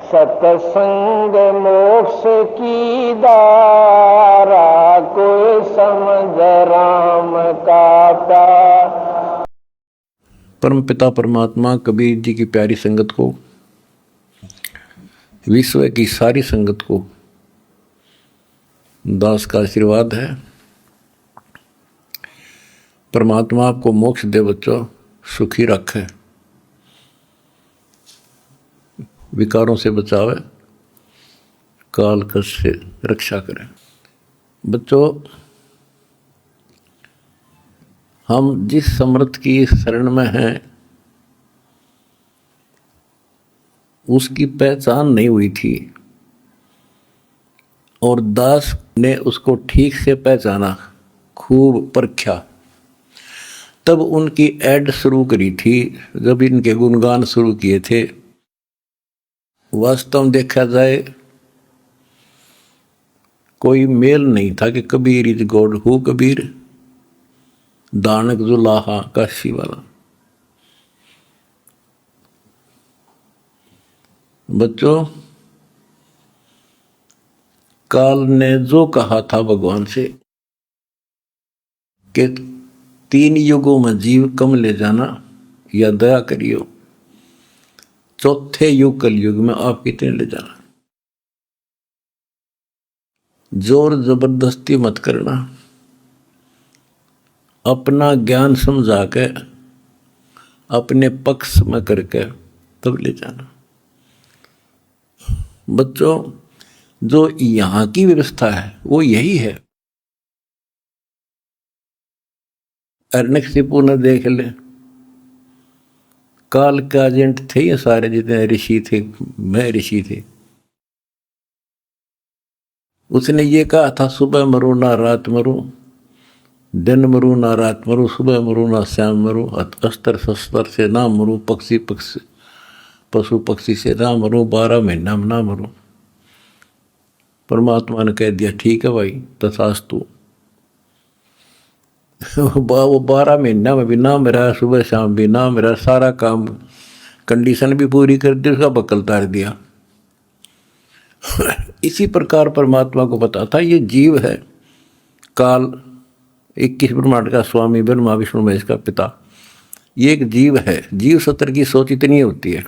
सतसंग मोक्ष की धारा, कोई समझ राम का प्यार। परम पिता परमात्मा कबीर जी की प्यारी संगत को, विश्व की सारी संगत को दास का आशीर्वाद है। परमात्मा आपको मोक्ष दे बच्चों, सुखी रखे, विकारों से बचावे, काल कष्ट से रक्षा करे। बच्चों, हम जिस समर्थ की शरण में हैं उसकी पहचान नहीं हुई थी और दास ने उसको ठीक से पहचाना, खूब परखा, तब उनकी ऐड शुरू करी थी, जब इनके गुणगान शुरू किए थे। वास्तव में देखा जाए कोई मेल नहीं था कि Kabir is God, who Kabir, दानक जुलाहा काशी वाला। बच्चों, काल ने जो कहा था भगवान से कि 3 युगों में जीव कम ले जाना या दया करियो, चौथे युग कलयुग में आप कितने ले जाना, जोर जबरदस्ती मत करना, अपना ज्ञान समझा के अपने पक्ष में करके तब ले जाना। बच्चों, जो यहाँ की व्यवस्था है वो यही है। अर्नकशिपु ने देख ले, काल के एजेंट थे ये सारे, जितने ऋषि थे, मैं ऋषि थे। उसने ये कहा था, सुबह मरो ना रात मरो, दिन मरो ना रात मरो, सुबह मरो ना शाम मरो, अस्त्र शस्त्र से ना मरो, पशु पक्षी से ना मरो, 12 महीना में ना मरो। परमात्मा ने कह दिया, ठीक है भाई, तथास्तु। वो 12 महीना में भी ना मेरा, सुबह शाम भी ना मेरा, सारा काम कंडीशन भी पूरी कर दी, उसका बक्कल तार दिया। इसी प्रकार परमात्मा को पता था ये जीव है, काल 21 ब्रह्मांड का स्वामी, ब्रह्मा विष्णु महेश का पिता, ये एक जीव है। जीव सत्र की सोच इतनी होती है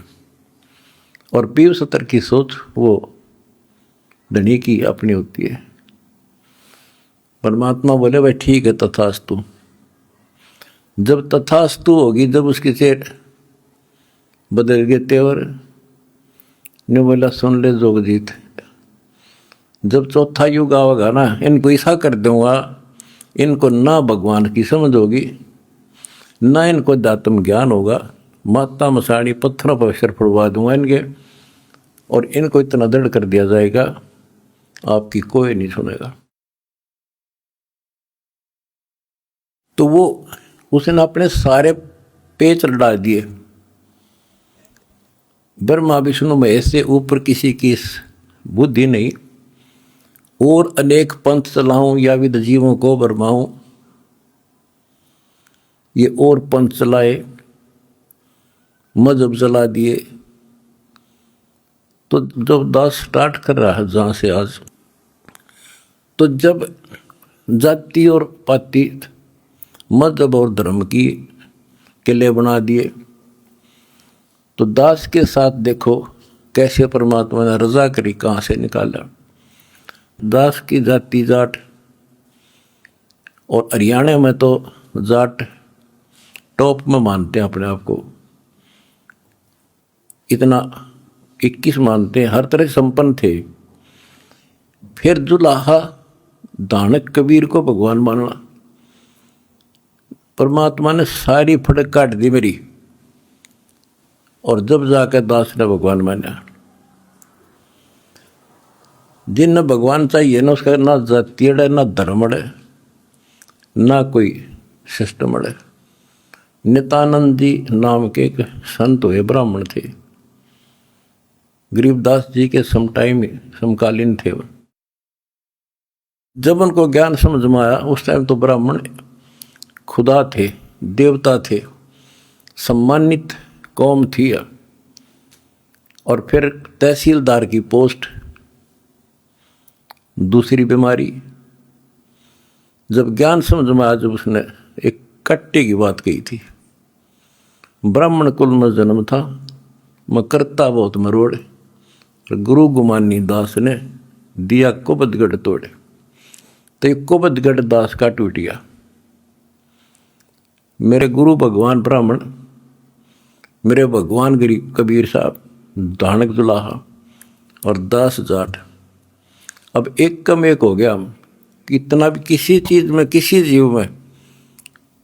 और पीव सत्र की सोच वो धनी की अपनी होती है। परमात्मा बोले, भाई ठीक है, तथास्तु। जब तथास्तु होगी, जब उसके से बदल गए तेवर, ने बोला, सुन ले जोगजीत, जब चौथा युग आवेगा ना, इनको ऐसा कर दूंगा, इनको ना भगवान की समझ होगी, ना इनको दातम ज्ञान होगा, माता मसाणी पत्थरों पर सिर फुड़वा दूंगा इनके, और इनको इतना दृढ़ कर दिया जाएगा आपकी कोई नहीं सुनेगा। तो वो उसने अपने सारे पेच लड़ा दिए। ब्रह्मा विष्णु महेश से ऊपर किसी की बुद्धि नहीं, और अनेक पंथ चलाऊं या विद जीवों को भरमाऊं, ये और पंथ चलाए, मजहब चला दिए। तो जब दास स्टार्ट कर रहा है जहां से आज, तो जब जाति और पाति, मजहब और धर्म की किले बना दिए, तो दास के साथ देखो कैसे परमात्मा ने रजा करी, कहाँ से निकाला। दास की जाति जाट, और हरियाणा में तो जाट टॉप में मानते हैं अपने आप को, इतना 21 मानते हैं, हर तरह से संपन्न थे। फिर जुलाहा दानक कबीर को भगवान मानना, परमात्मा ने सारी फड़क काट दी मेरी, और जब जाकर दास ने भगवान माना। जिन भगवान चाहिए ना, उसका ना जाति अड़े, ना धर्म अड़े, ना कोई सिस्टम अड़े। नित्यानंद जी नाम के एक संत हुए, ब्राह्मण थे, गरीबदास जी के समकालीन थे। जब उनको ज्ञान समझ में आया, उस टाइम तो ब्राह्मण खुदा थे, देवता थे, सम्मानित कौम थी, और फिर तहसीलदार की पोस्ट, दूसरी बीमारी। जब ज्ञान समझ में आया, जब उसने एक कट्टे की बात कही थी, ब्राह्मण कुल में जन्म था, मैं करता बहुत मरोड़, गुरु गुमानी दास ने दिया कुबदगढ़ तोड़े। तो ये कुबदगढ़ दास का टूट गया। मेरे गुरु भगवान ब्राह्मण, मेरे भगवान गरीब कबीर साहब, धानक दुलाहा और दास जाट। अब एक कम एक हो गया हम, कितना भी किसी चीज़ में, किसी जीव में,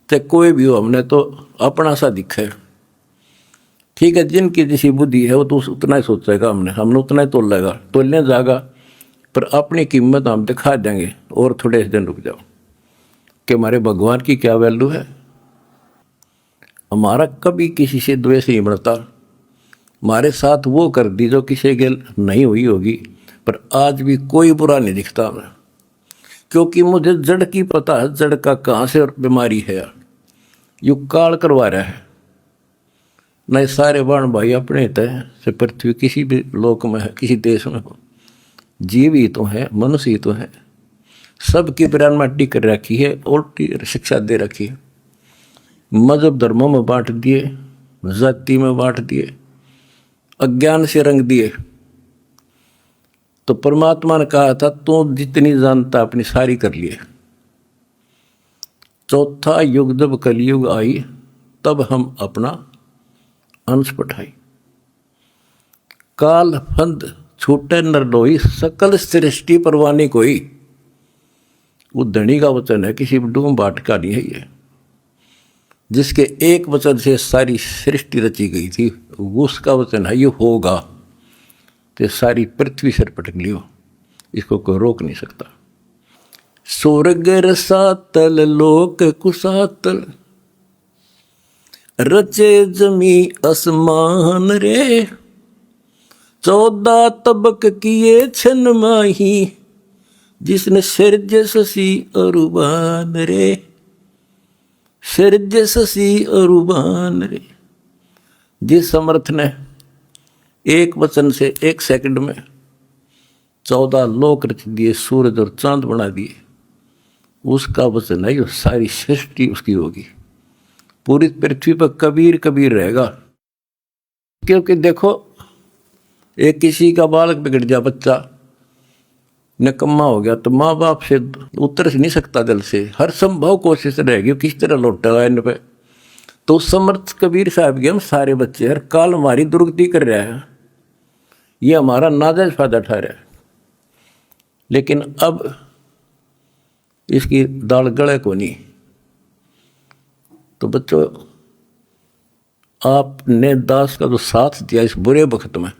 चाहे कोई भी हो, हमने तो अपना सा दिखा है। ठीक है, जिनकी जैसी बुद्धि है वो तो उतना ही सोचेगा, हमने उतना ही तोलने जाएगा, पर अपनी कीमत हम दिखा देंगे। और थोड़े दिन रुक जाओ कि हमारे भगवान की क्या वैल्यू है। हमारा कभी किसी से द्वेष नहीं बढ़ता। हमारे साथ वो कर दी जो किसी के नहीं हुई होगी, पर आज भी कोई बुरा नहीं दिखता हमें, क्योंकि मुझे जड़ की पता है, जड़ का कहाँ से बीमारी है। यू काल करवा रहा है। नहीं सारे बाण भाई अपने तय से पृथ्वी किसी भी लोक में है, किसी देश में हो, जीव ही तो है, मनुष्य ही तो है। सबकी प्राण माटी कर रखी है, उल्टी शिक्षा दे रखी है। मजहब धर्मों में बांट दिए, जाति में बांट दिए, अज्ञान से रंग दिए। तो परमात्मा ने कहा था, तू जितनी जानता अपनी सारी कर लिए। चौथा युग जब कलयुग आई, तब हम अपना अंश पठाई। काल फंद छूटे नर लोई, सकल सृष्टि परवानी कोई। वो धनी का वचन है, किसी डूम बाट का नहीं है ये। जिसके एक वचन से सारी सृष्टि रची गई थी, उसका वचन है ये होगा, तो सारी पृथ्वी सिर पटक लियो, इसको कोई रोक नहीं सकता। स्वर्ग रसातल लोक कुसातल, रचे जमी असमान रे। 14 तबक किए छन माही, जिसने सिरज ससी अरुबान रे। सिरज ससी अरुबान रे। जिस समर्थ ने एक वचन से 1 सेकंड में 14 लोक रच दिए, सूरज और चांद बना दिए, उसका वचन है, सारी सृष्टि उसकी होगी। पूरी पृथ्वी पर कबीर कबीर रहेगा। क्योंकि देखो, एक किसी का बालक बिगड़ गया, बच्चा निकम्मा हो गया, तो माँ बाप से उतर नहीं सकता दिल से, हर संभव कोशिश रहेगी किस तरह लौटेगा इन पे। तो समर्थ कबीर साहब के हम सारे बच्चे हर काल हमारी दुर्गति कर रहे हैं, ये हमारा नाजायज फायदा उठा रहा है। लेकिन अब इसकी दाल गले को नहीं। तो बच्चों, आपने दास का जो साथ दिया इस बुरे वक्त में,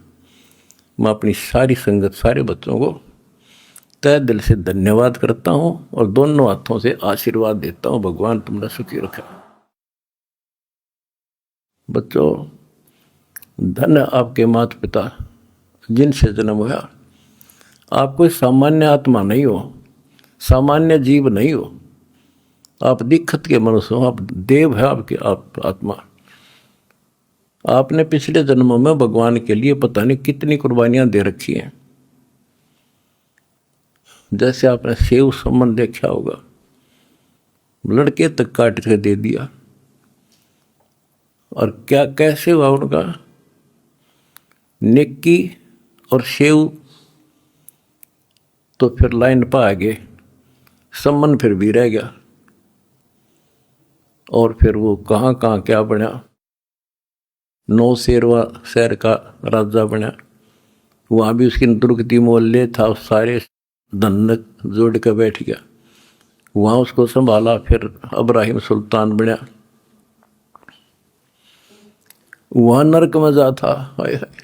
मैं अपनी सारी संगत, सारे बच्चों को तय दिल से धन्यवाद करता हूँ और दोनों हाथों से आशीर्वाद देता हूँ। भगवान तुमने सुखी रखा। बच्चों, धन्य आपके माता पिता जिनसे जन्म हुआ। आप कोई सामान्य आत्मा नहीं हो, सामान्य जीव नहीं हो, आप दिक्कत के मनुष्य हो, आप देव है आपके आप आत्मा। आपने पिछले जन्मों में भगवान के लिए पता नहीं कितनी कुर्बानियां दे रखी हैं। जैसे आपने सेव सम्मान देखा होगा, लड़के तक काट के दे दिया, और क्या कैसे हुआ उनका, नेकी और सेव तो फिर लाइन पर आ गए, सम्मान फिर भी रह गया, और फिर वो कहाँ कहाँ क्या बना, 9 शेरवा शहर का राजा बना, वहाँ भी उसकी दुर्गति मोहल्ले था, सारे धन जोड़ के बैठ गया, वहाँ उसको संभाला, फिर इब्राहिम सुल्तान बना, वहाँ नरक में जा था। हाय हाय,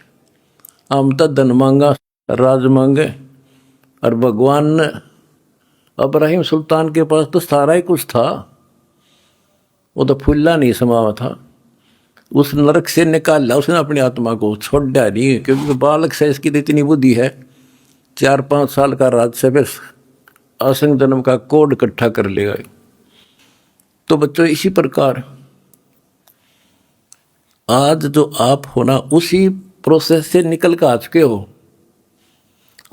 हम तो धन मांगा, राज मांगे, और भगवान ने इब्राहिम सुल्तान के पास तो सारा ही कुछ था, वो तो फुल्ला नहीं समावा था, उस नरक से निकाला उसने अपनी आत्मा को, छोड़ दिया नहीं, क्योंकि बालक से इसकी तो इतनी बुद्धि है, 4-5 साल का राज से बस असंग जन्म का कोड इकट्ठा कर लेगा। तो बच्चों, इसी प्रकार आज जो आप होना, उसी प्रोसेस से निकल कर आ चुके हो।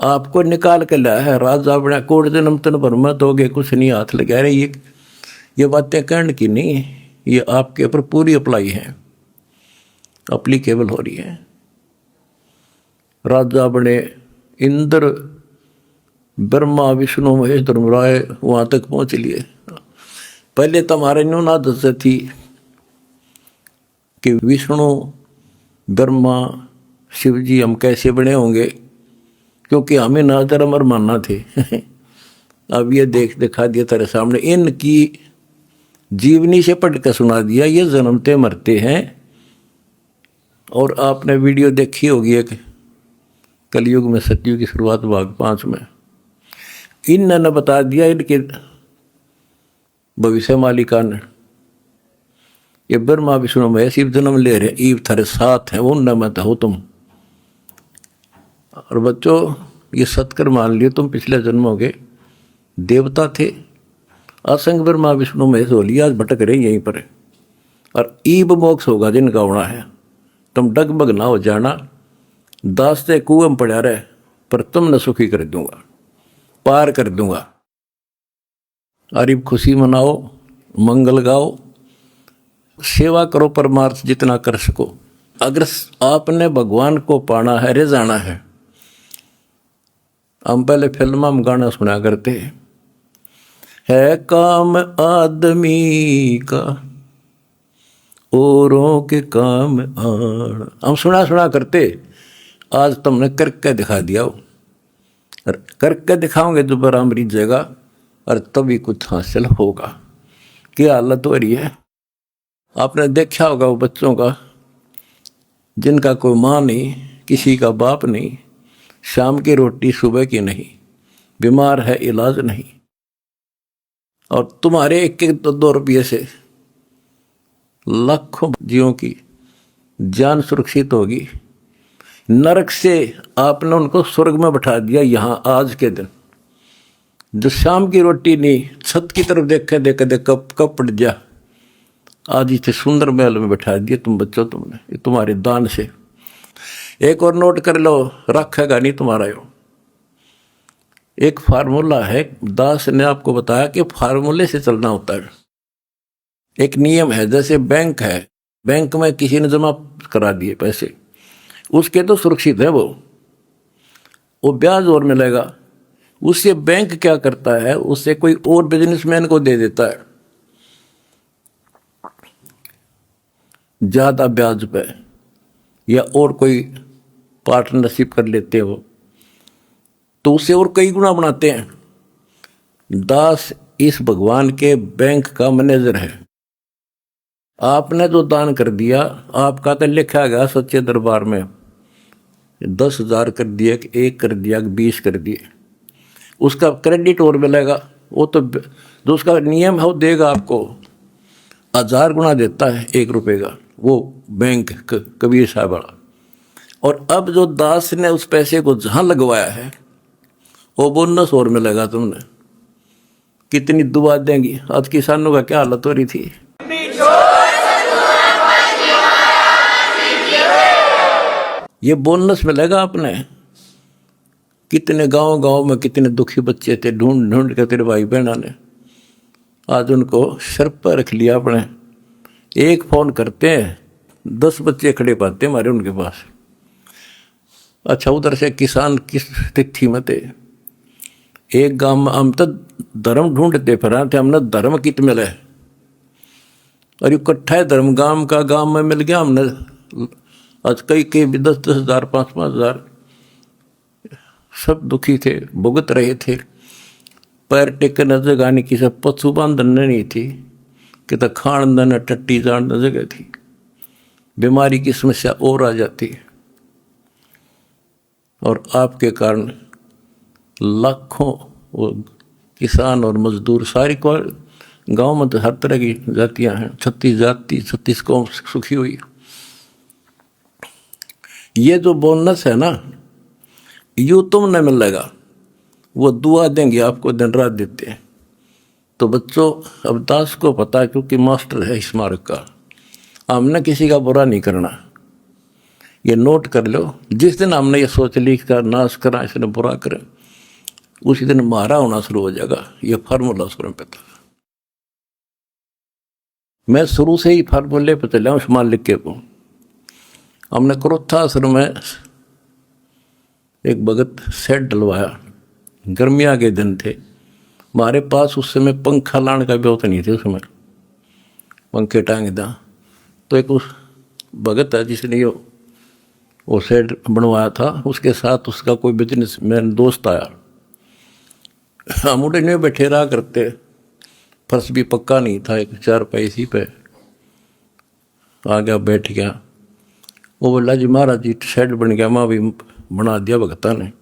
आपको निकाल के लाया है राजा अपना कोट जन्म तन भर मत दोगे कुछ नहीं हाथ लगा रहे। ये बातें कहने की नहीं, ये आपके ऊपर पूरी अप्लाई है, अप्लीकेबल हो रही है। राजा बने, इंद्र ब्रह्मा विष्णु महेश धर्मराय वहाँ तक पहुँच लिए। पहले तो हमारे न्यून आदत थी कि विष्णु ब्रह्मा शिव जी हम कैसे बने होंगे, क्योंकि हमें ना धर्म और मानना थे। अब ये दिखा दिया तेरे सामने, इनकी जीवनी से पढ़ कर सुना दिया, ये जन्मते मरते हैं। और आपने वीडियो देखी होगी एक कलयुग में सतयुग की शुरुआत भाग 5 में, इन्होंने बता दिया इनके भविष्य मालिका ने, ये ब्रह्मा विष्णु महेश शिव जन्म ले रहे, ईव थारे साथ है, उन मत हो तुम। और बच्चों ये सत्कर मान लियो, तुम पिछले जन्मों के देवता थे, असंग ब्रह्मा विष्णु महेश हो लिया, आज भटक रहे यहीं पर। और ईब मोक्ष होगा जिनका होना है, तुम डगमग ना हो जाना, दास्ते कुएं में पड़ा रहे, पर तुमने सुखी कर दूंगा, पार कर दूंगा। अरे खुशी मनाओ, मंगल गाओ, सेवा करो, परमार्थ जितना कर सको। अगर आपने भगवान को पाना है, रे जाना है। हम पहले फिल्म में गाना सुना करते है काम आदमी का औरों के काम आण, हम सुना करते। आज तुमने करके दिखा दिया हो, और करके दिखाओगे दोबारा मरी जगह, और तभी कुछ हासिल होगा। क्या हालत हो रही है, आपने देखा होगा वो बच्चों का जिनका कोई माँ नहीं, किसी का बाप नहीं, शाम की रोटी सुबह की नहीं, बीमार है इलाज नहीं, और तुम्हारे 1-2 रुपये से लाखों जीवों की जान सुरक्षित होगी। नरक से आपने उनको स्वर्ग में बैठा दिया यहाँ आज के दिन। जो शाम की रोटी नहीं, छत की तरफ देखे देख कब पड़ जा, आज इसे सुंदर महल में बैठा दिया तुम बच्चों, तुमने ये तुम्हारे दान से। एक और नोट कर लो, रखेगा नहीं तुम्हारा यो। एक फार्मूला है, दास ने आपको बताया कि फार्मूले से चलना होता है। एक नियम है, जैसे बैंक है, बैंक में किसी ने जमा करा दिए पैसे, उसके तो सुरक्षित है, वो ब्याज और मिलेगा। उससे बैंक क्या करता है, उससे कोई और बिजनेसमैन को दे देता है ज्यादा ब्याज पे, या और कोई पार्टनरशिप कर लेते हो तो उससे और कई गुना बनाते हैं। दास इस भगवान के बैंक का मैनेजर है। आपने जो दान कर दिया, आपका तो लिखा गया सच्चे दरबार में, 10,000 कर दिया, 1 कर दिया, 20 कर दिए, उसका क्रेडिट और मिलेगा। वो तो जो उसका नियम है वो देगा आपको, 1000 गुना देता है 1 रुपये का, वो बैंक कबीर साहब वाला। और अब जो दास ने उस पैसे को जहाँ लगवाया है, वो बोनस और मिलेगा तुमने। कितनी दुआ देंगी। आज किसानों का क्या हालत हो रही थी। ये बोनस मिलेगा आपने। कितने गांव में कितने दुखी बच्चे थे, ढूंढ के तेरे भाई बहना ने आज उनको सर पर रख लिया अपने। एक फोन करते हैं 10 बच्चे खड़े पाते हमारे उनके पास। अच्छा, उधर से किसान किस तिथि में थे, एक गांव में हम तो धर्म ढूंढते फिर थे, हमने धर्म कित मिले, और इकट्ठा है धर्म गांव में मिल गया हमने। आज कई 10-10 हज़ार 5-5 हज़ार, सब दुखी थे, भुगत रहे थे। पैर टेकने जगह नहीं, किसी पशु बांधन नहीं थी, कि तो खान न टट्टी जान जगह थी। बीमारी की समस्या और आ जाती, और आपके कारण लाखों वो किसान और मजदूर, सारी को गांव में तो हर तरह की जातियां हैं, 36 कौम सुखी हुई। ये जो बोनस है ना, यूं तुमने मिलेगा, वो दुआ देंगे आपको, दिन रात देते हैं। तो बच्चों, अब दास को पता है, क्योंकि मास्टर है स्मारक का, हमने किसी का बुरा नहीं करना। ये नोट कर लो। जिस दिन हमने ये सोच ली इसका नाश करा, इसने बुरा करे, उसी दिन मारा होना शुरू हो जाएगा। ये फार्मूला शुरू पे था। मैं शुरू से ही फार्मूले पे चला हूँ उस्मान लिख के को। हमने क्रोथा आश्रम में एक भगत सेट डलवाया, गर्मिया के दिन थे, हमारे पास उस समय पंखा लाने का भी होता नहीं थे, उस समय पंखे टांग दा। तो एक उस भगत है जिसने वो सेट बनवाया था, उसके साथ उसका कोई बिजनेस मैन दोस्त आया। हम उड़े नहीं बैठे रहा करते, फर्श भी पक्का नहीं था, एक 4 पैसी पे आ गया, बैठ गया। वो बोला जी महाराज जी शेड बन गया, माँ भी बना दिया भगता ने,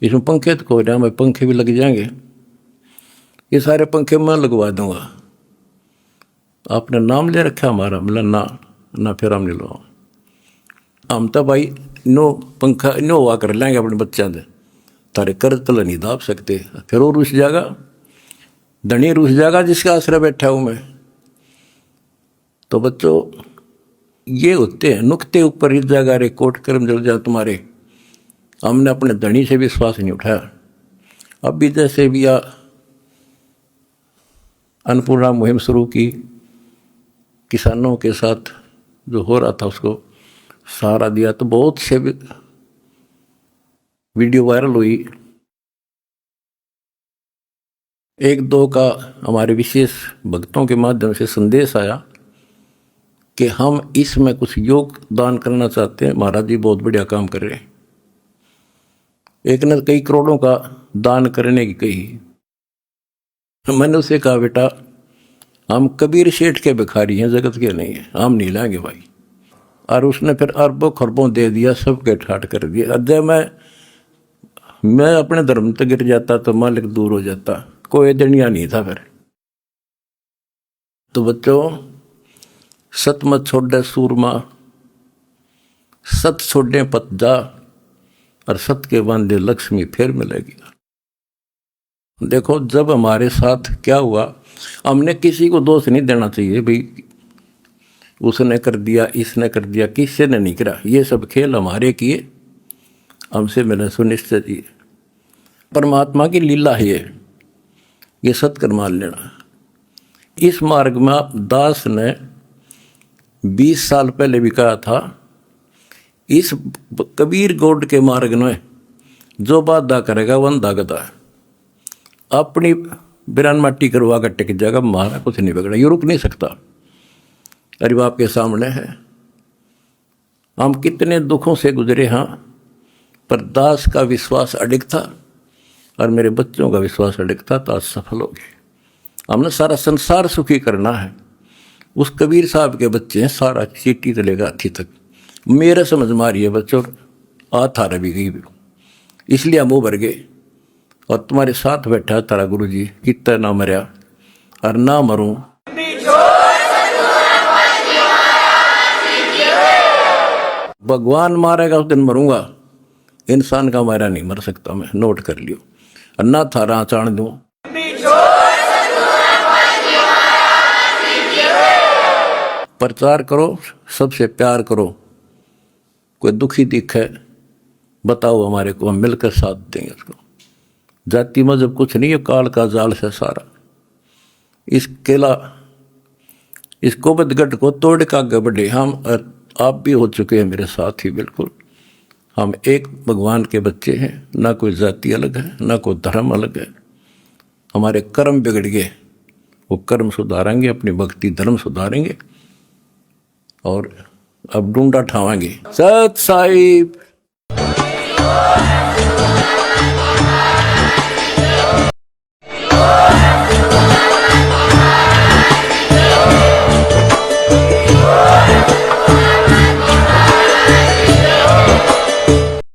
इसमें पंखे तो कोई ना, मैं पंखे भी लग जाएंगे, ये सारे पंखे मैं लगवा दूंगा। आपने नाम ले रखा हमारा? बोला ना फिर हम नहीं लो, हम तो भाई नो पंखा नो हुआ कर लेंगे अपने बच्चों से, तारे कर्ज तल नहीं दाब सकते। फिर वो रुस जाएगा, धनी रुस जाएगा जिसका आश्रय बैठा हूँ मैं। तो बच्चों ये होते हैं नुक्ते ऊपर इस जगह रे कोट कर्म जल जा तुम्हारे। हमने अपने धनी से विश्वास नहीं उठाया। अब भी जैसे भी अन्नपूर्णा मुहिम शुरू की, किसानों के साथ जो हो रहा था उसको सहारा दिया, तो बहुत से वीडियो वायरल हुई। 1-2 का हमारे विशेष भक्तों के माध्यम से संदेश आया कि हम इसमें कुछ योगदान करना चाहते हैं, महाराज जी बहुत बढ़िया काम कर रहे हैं। एक ने कई करोड़ों का दान करने की कही। मैंने उसे कहा बेटा हम कबीर शेठ के भिखारी हैं, जगत के नहीं है, हम नहीं लाएंगे भाई। और उसने फिर अरबों खरबों दे दिया, सबके ठाट कर दिया। जब मैं अपने धर्म तक गिर जाता तो मालिक दूर हो जाता, कोई दुनिया नहीं था फिर। तो बच्चों सत मत छोड़े सूरमा, सत छोड़े पत जा, और सत के बांधे लक्ष्मी फिर मिलेगी। देखो जब हमारे साथ क्या हुआ, हमने किसी को दोष नहीं देना चाहिए भाई उसने कर दिया, इसने कर दिया, किसी ने नहीं करा। ये सब खेल हमारे किए, हमसे मैंने सुनिश्चित किए। परमात्मा की लीला है ये सत्कर मान लेना। इस मार्ग में आप दास ने 20 साल पहले भी कहा था, इस कबीर गौड़ के मार्ग में जो बाधा करेगा वंदा गदा है। अपनी बिरान माटी करवा कर टिक जाएगा, हमारा कुछ नहीं बिगड़ा, ये रुक नहीं सकता। अरे बाप के सामने है, हम कितने दुखों से गुजरे हाँ, पर दास का विश्वास अडिग था और मेरे बच्चों का विश्वास अडिग था, तो आज सफल हो गए। हमने सारा संसार सुखी करना है। उस कबीर साहब के बच्चे हैं, सारा चीटी से लेकर हाथी तक मेरे समझ मारी है बच्चों, थारा भी गई भी, इसलिए हम उभर गए। और तुम्हारे साथ बैठा है तारा गुरु जी, कितना ना मरया और ना मरूं। भगवान मारेगा उस दिन मरूंगा, इंसान का मारा नहीं मर सकता मैं, नोट कर लियो। और ना थारा चाण दूं, प्रचार करो, सबसे प्यार करो। कोई दुखी दिखे बताओ हमारे को, हम मिलकर साथ देंगे उसको। जाति मजहब कुछ नहीं है, काल का जाल से सारा। इस केला इस कोबतगढ़ को तोड़ का आगे बढ़े। हम आप भी हो चुके हैं मेरे साथ ही, बिल्कुल हम एक भगवान के बच्चे हैं। ना कोई जाति अलग है, ना कोई धर्म अलग है। हमारे कर्म बिगड़ गए, वो कर्म सुधारेंगे, अपनी भक्ति धर्म सुधारेंगे और अब डूंडा ठावाएंगे। सत साहिब।